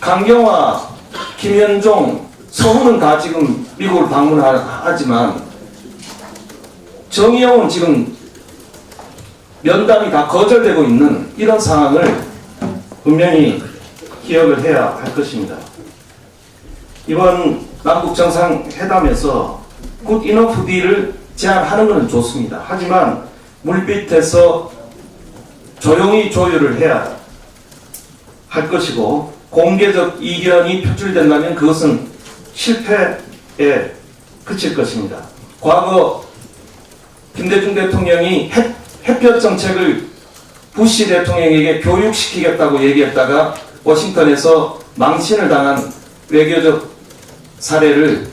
강경화, 김현종, 서훈은 다 지금 미국을 방문하지만 정의용은 지금 면담이 다 거절되고 있는 이런 상황을 분명히 기억을 해야 할 것입니다. 이번 남북정상회담에서 굿 이너프 딜을 제안하는 것은 좋습니다. 하지만 물밑에서 조용히 조율을 해야 할 것이고 공개적 이견이 표출된다면 그것은 실패에 그칠 것입니다. 과거 김대중 대통령이 햇볕 정책을 부시 대통령에게 교육시키겠다고 얘기했다가 워싱턴에서 망신을 당한 외교적 사례를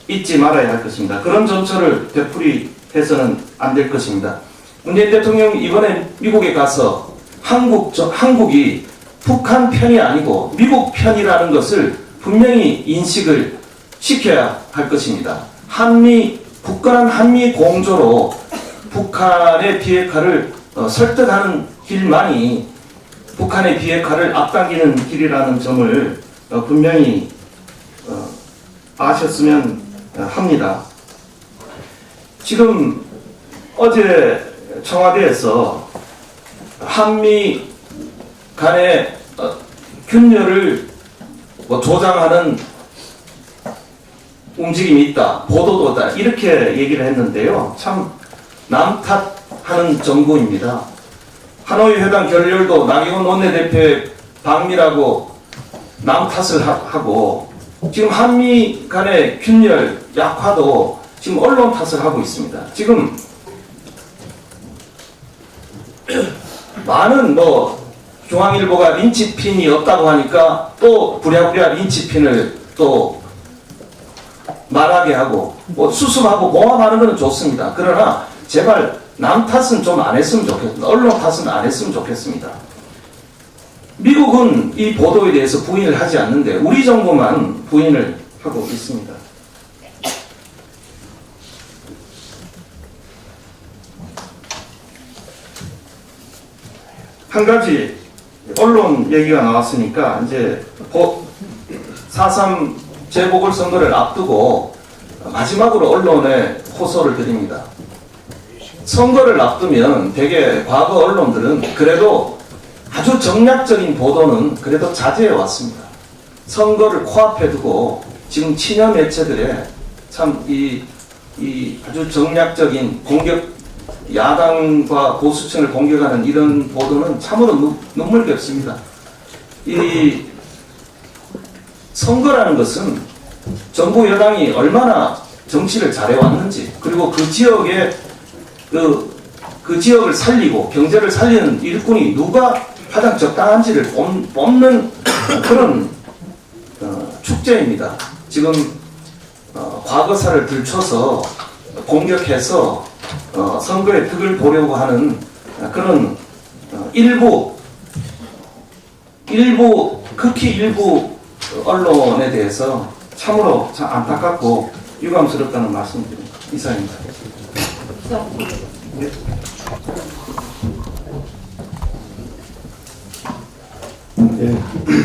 잊지 말아야 할 것입니다. 그런 전철을 되풀이해서는 안 될 것입니다. 문재인 대통령이 이번에 미국에 가서 한국이 북한 편이 아니고 미국 편이라는 것을 분명히 인식을 시켜야 할 것입니다. 굳건한 한미 공조로 북한의 비핵화를 설득하는 길만이 북한의 비핵화를 앞당기는 길이라는 점을 분명히 아셨으면 합니다. 지금 어제 청와대에서 한미 간의 균열을 조장하는 움직임이 있다, 보도도 있다 이렇게 얘기를 했는데요. 참 남 탓하는 정부입니다. 하노이 회담 결렬도 나경원 원내대표의 방미라고 남 탓을 하고 지금 한미 간의 균열 약화도 지금 언론 탓을 하고 있습니다. 지금 많은 중앙일보가 린치핀이 없다고 하니까 또 부랴부랴 린치핀을 또 말하게 하고 수습하고 봉합하는 것은 좋습니다. 그러나 제발 남 탓은 좀 안 했으면 좋겠습니다. 언론 탓은 안 했으면 좋겠습니다. 미국은 이 보도에 대해서 부인을 하지 않는데 우리 정부만 부인을 하고 있습니다. 한 가지 언론 얘기가 나왔으니까 이제 4.3 재보궐선거를 앞두고 마지막으로 언론에 호소를 드립니다. 선거를 앞두면 대개 과거 언론들은 그래도 아주 정략적인 보도는 그래도 자제해 왔습니다. 선거를 코앞에 두고 지금 친여 매체들의 참 이 아주 정략적인 공격, 야당과 보수층을 공격하는 이런 보도는 참으로 눈물겹습니다. 이 선거라는 것은 정부 여당이 얼마나 정치를 잘해왔는지, 그리고 그 지역에 그 지역을 살리고 경제를 살리는 일꾼이 누가 가장 적당한지를 뽑는 그런 축제입니다. 지금 과거사를 들춰서 공격해서 선거의 득을 보려고 하는 그런 극히 일부 언론에 대해서 참으로 참 안타깝고 유감스럽다는 말씀드립니다. 이상입니다.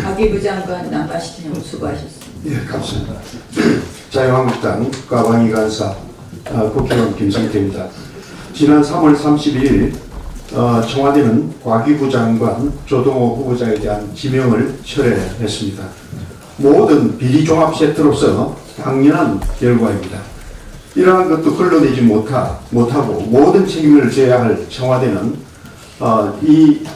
박기부 장관 남가시티님 수고하셨습니다. 예, 감사합니다. 자유한국당 과방위 간사 국회의원 김성태입니다. 지난 3월 31일 청와대는 과기부 장관 조동호 후보자에 대한 지명을 철회했습니다. 모든 비리 종합 세트로서 당연한 결과입니다. 이러한 것도 걸러내지 못하고 모든 책임을 져야 할 청와대는 이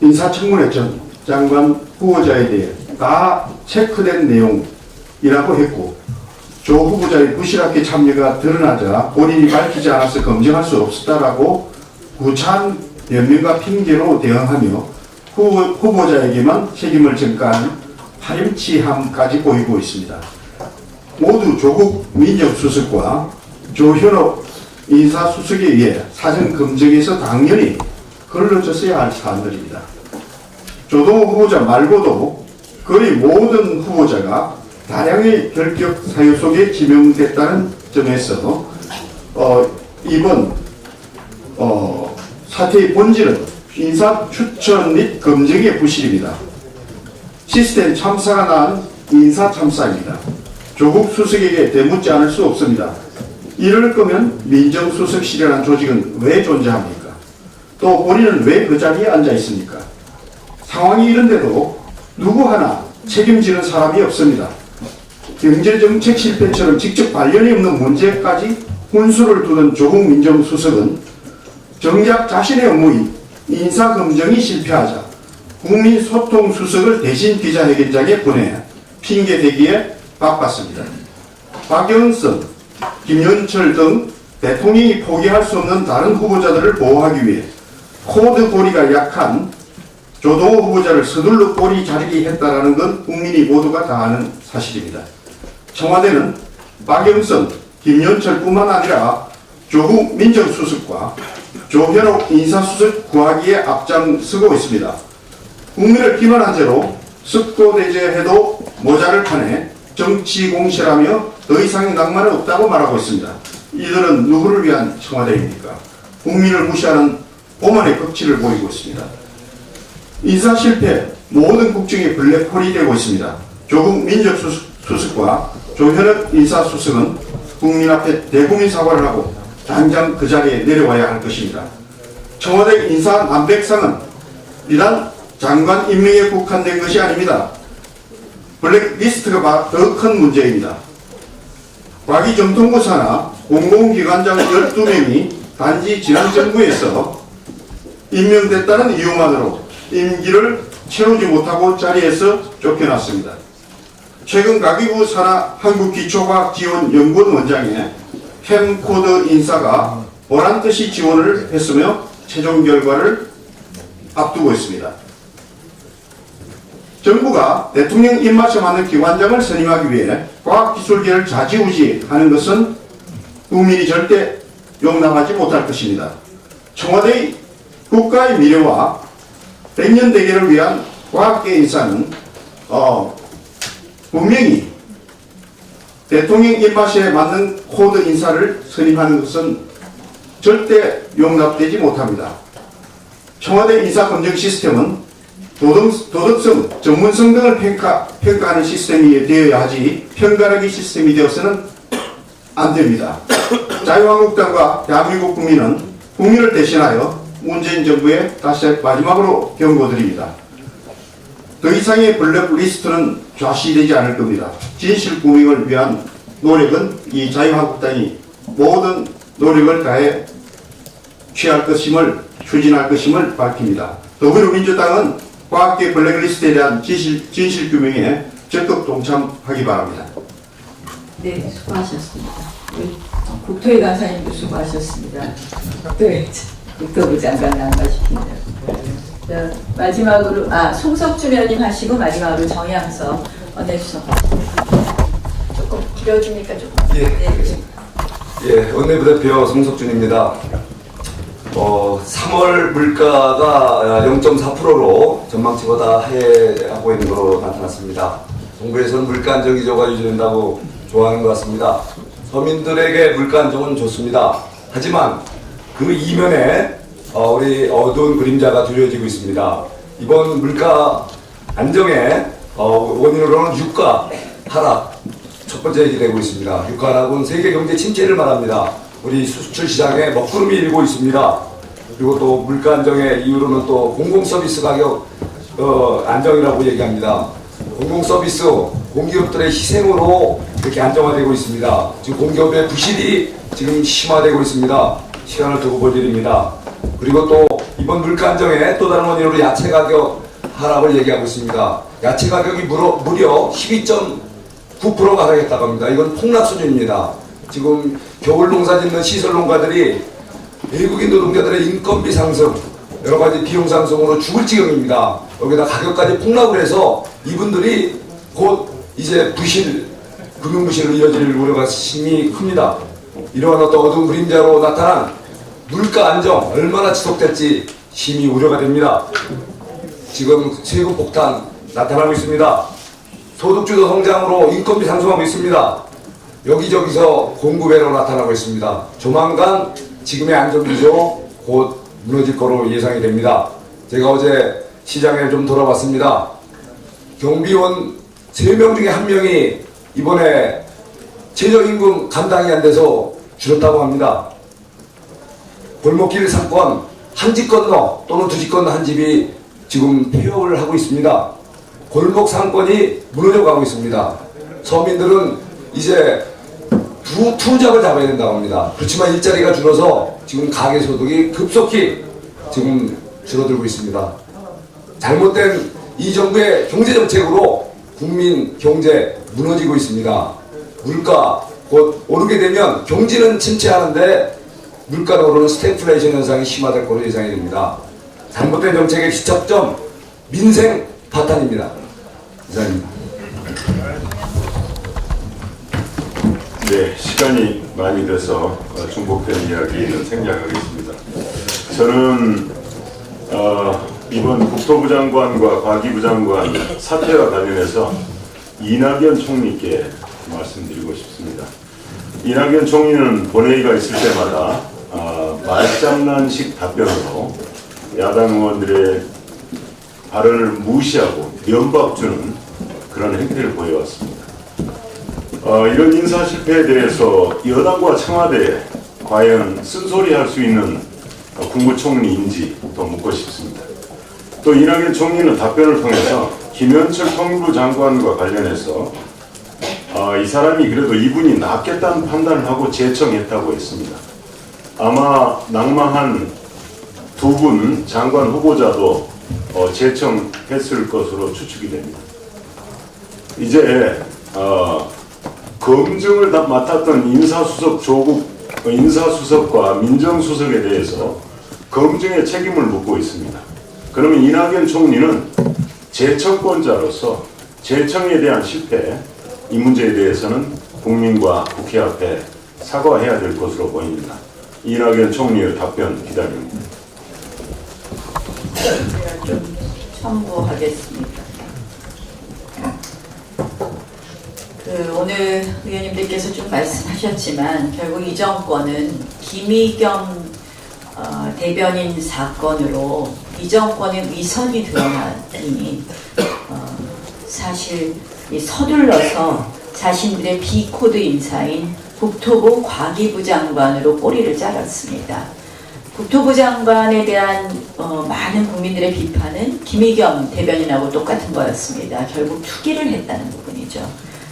인사청문회 전 장관 후보자에 대해 다 체크된 내용이라고 했고, 조 후보자의 부실하게 참여가 드러나자 본인이 밝히지 않아서 검증할 수 없었다라고 구차한 변명과 핑계로 대응하며 후보자에게만 책임을 전가하는 파렴치함까지 보이고 있습니다. 모두 조국 민정수석과 조현옥 인사수석에 의해 사전 검증에서 당연히 걸러졌어야 할 사안들입니다. 조동호 후보자 말고도 거의 모든 후보자가 다량의 결격 사유 속에 지명됐다는 점에서 이번 사태의 본질은 인사 추천 및 검증의 부실입니다. 시스템 참사가 낳은 인사 참사입니다. 조국 수석에게 되묻지 않을 수 없습니다. 이럴 거면 민정수석실이라는 조직은 왜 존재합니까? 또 본인은 왜 그 자리에 앉아 있습니까? 상황이 이런데도 누구 하나 책임지는 사람이 없습니다. 경제정책 실패처럼 직접 관련이 없는 문제까지 훈수를 두던 조국 민정수석은 정작 자신의 업무인 인사검증이 실패하자 국민소통수석을 대신 기자회견장에 보내 핑계대기에 바빴습니다. 박영선, 김현철 등 대통령이 포기할 수 없는 다른 후보자들을 보호하기 위해 코드 고리가 약한 조동호 후보자를 서둘러 꼬리 자르기 했다라는 건 국민이 모두가 다 아는 사실입니다. 청와대는 박영선, 김현철뿐만 아니라 조국 민정수석과 조현옥 인사수석 구하기에 앞장서고 있습니다. 국민을 기만한 채로 습고대죄해도 모자를 파내 정치공세라며 더 이상의 낭만은 없다고 말하고 있습니다. 이들은 누구를 위한 청와대입니까? 국민을 무시하는 오만의 극치를 보이고 있습니다. 인사 실패, 모든 국정이 블랙홀이 되고 있습니다. 조국 민정수석과 조현옥 인사수석은 국민 앞에 대국민 사과를 하고 당장 그 자리에 내려와야 할 것입니다. 청와대 인사 난백상은 비단 장관 임명에 국한된 것이 아닙니다. 블랙리스트가 더 큰 문제입니다. 과기 정통부 산하 공공기관장 12명이 단지 지난 정부에서 임명됐다는 이유만으로 임기를 채우지 못하고 자리에서 쫓겨났습니다. 최근 과기부 산하 한국기초과학지원연구원 원장의 캠코더 인사가 보란듯이 지원을 했으며 최종 결과를 앞두고 있습니다. 정부가 대통령 입맛에 맞는 기관장을 선임하기 위해 과학기술계를 좌지우지하는 것은 국민이 절대 용납하지 못할 것입니다. 청와대의 국가의 미래와 백년 대계를 위한 과학계 인사는 분명히 대통령 입맛에 맞는 코드 인사를 선임하는 것은 절대 용납되지 못합니다. 청와대 인사검증 시스템은 도덕성, 전문성 등을 평가하는 시스템이 되어야 하지 편가르기 시스템이 되어서는 안 됩니다. 자유한국당과 대한민국 국민을 대신하여 문재인 정부에 다시 마지막으로 경고드립니다. 더 이상의 블랙리스트는 좌시되지 않을 겁니다. 진실 구명을 위한 노력은 이 자유한국당이 모든 노력을 다해 추진할 것임을 밝힙니다. 더불어민주당은 과학계 블랙리스트에 대한 진실 규명에 적극 동참하기 바랍니다. 네, 수고하셨습니다. 국토위 간사님도 수고하셨습니다. 네, 국토부 장관 나가십니다. 자, 마지막으로 송석준 의원님 하시고 마지막으로 정양석 원내수석 조금 길어지니까 조금. 예, 원내부대표 송석준입니다. 3월 물가가 0.4%로 전망치보다 하회하고 있는 것으로 나타났습니다. 정부에서는 물가 안정 기조가 유지된다고 좋아하는 것 같습니다. 서민들에게 물가 안정은 좋습니다. 하지만 그 이면에 우리 어두운 그림자가 두려워지고 있습니다. 이번 물가 안정의 원인으로는 유가 하락 첫 번째 얘기되고 있습니다. 유가 하락은 세계 경제 침체를 말합니다. 우리 수출 시장에 먹구름이 일고 있습니다. 그리고 또 물가 안정의 이유로는 또 공공 서비스 가격 안정이라고 얘기합니다. 공공 서비스 공기업들의 희생으로 이렇게 안정화되고 있습니다. 지금 공기업의 부실이 지금 심화되고 있습니다. 시간을 두고 볼 일입니다. 그리고 또 이번 물가 안정의 또 다른 원인으로 야채 가격 하락을 얘기하고 있습니다. 야채 가격이 무려 12.9%가 하락했다고 합니다. 이건 폭락 수준입니다. 지금 겨울 농사 짓는 시설 농가들이 외국인 노동자들의 인건비 상승, 여러 가지 비용 상승으로 죽을 지경입니다. 여기다 가격까지 폭락을 해서 이분들이 곧 이제 금융 부실로 이어질 우려가 심히 큽니다. 이러한 어두운 그림자로 나타난 물가 안정 얼마나 지속될지 심히 우려가 됩니다. 지금 세금 폭탄 나타나고 있습니다. 소득주도 성장으로 인건비 상승하고 있습니다. 여기저기서 공급외로 나타나고 있습니다. 조만간 지금의 안정기조 곧 무너질 거로 예상이 됩니다. 제가 어제 시장에 좀 돌아봤습니다. 경비원 3명 중에 1명이 이번에 최저임금 감당이 안 돼서 줄었다고 합니다. 골목길 상권 한 집 건너 또는 2집 건너 한 집이 지금 폐업을 하고 있습니다. 골목 상권이 무너져 가고 있습니다. 서민들은 이제 투잡을 잡아야 된다고 합니다. 그렇지만 일자리가 줄어서 지금 가계소득이 급속히 지금 줄어들고 있습니다. 잘못된 이 정부의 경제정책으로 국민 경제 무너지고 있습니다. 물가 곧 오르게 되면 경제는 침체하는데 물가가 오르는 스태그플레이션 현상이 심화될 것으로 예상이 됩니다. 잘못된 정책의 시작점 민생 파탄입니다. 이상입니다. 네, 시간이 많이 돼서 중복된 이야기는 생략하겠습니다. 저는 이번 국토부 장관과 과기부 장관 사태와 관련해서 이낙연 총리께 말씀드리고 싶습니다. 이낙연 총리는 본회의가 있을 때마다 말장난식 답변으로 야당 의원들의 발언을 무시하고 면박 주는 그런 행태를 보여왔습니다. 이런 인사 실패에 대해서 여당과 청와대에 과연 쓴소리할 수 있는 국무총리인지 또 묻고 싶습니다. 또 이낙연 총리는 답변을 통해서 김현철 통일부 장관과 관련해서 이 사람이 그래도 이분이 낫겠다는 판단을 하고 제청했다고 했습니다. 아마 낙마한 2분 장관 후보자도 제청했을 것으로 추측이 됩니다. 이제 검증을 다 맡았던 인사수석과 민정수석에 대해서 검증의 책임을 묻고 있습니다. 그러면 이낙연 총리는 제청권자로서 제청에 대한 실패, 이 문제에 대해서는 국민과 국회 앞에 사과해야 될 것으로 보입니다. 이낙연 총리의 답변 기다립니다. 제가 좀 첨부하겠습니다. 오늘 의원님들께서 좀 말씀하셨지만 결국 이 정권은 김의겸 대변인 사건으로 이 정권의 위선이 드러나니 사실 이 서둘러서 자신들의 B코드 인사인 국토부 과기부 장관으로 꼬리를 자랐습니다. 국토부 장관에 대한 많은 국민들의 비판은 김의겸 대변인하고 똑같은 거였습니다. 결국 투기를 했다는 부분이죠.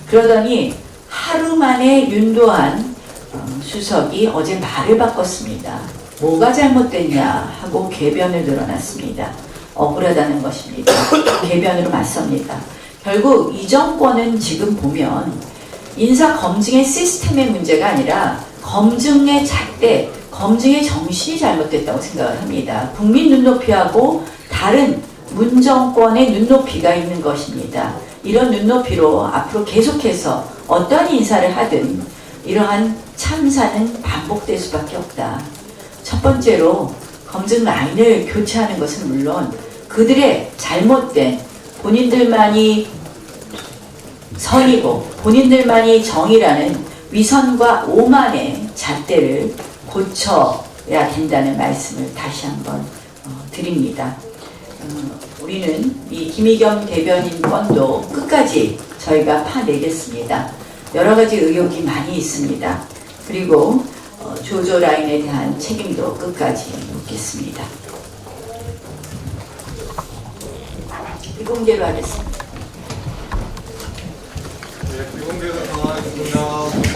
그러더니 하루 만에 윤도한 수석이 어제 말을 바꿨습니다. 뭐가 잘못됐냐 하고 궤변을 늘어났습니다. 억울하다는 것입니다. 궤변으로 맞섭니다. 결국 이 정권은 지금 보면 인사 검증의 시스템의 문제가 아니라 검증의 잣대, 검증의 정신이 잘못됐다고 생각을 합니다. 국민 눈높이하고 다른 문정권의 눈높이가 있는 것입니다. 이런 눈높이로 앞으로 계속해서 어떤 인사를 하든 이러한 참사는 반복될 수밖에 없다. 첫 번째로 검증 라인을 교체하는 것은 물론 그들의 잘못된 본인들만이 선이고 본인들만이 정의라는 위선과 오만의 잣대를 고쳐야 된다는 말씀을 다시 한번 드립니다. 우리는 이 김의겸 대변인 건도 끝까지 저희가 파내겠습니다. 여러 가지 의혹이 많이 있습니다. 그리고 조조 라인에 대한 책임도 끝까지 묻겠습니다. 비공개로 하겠습니다. 네, 비공개로 상황입니다.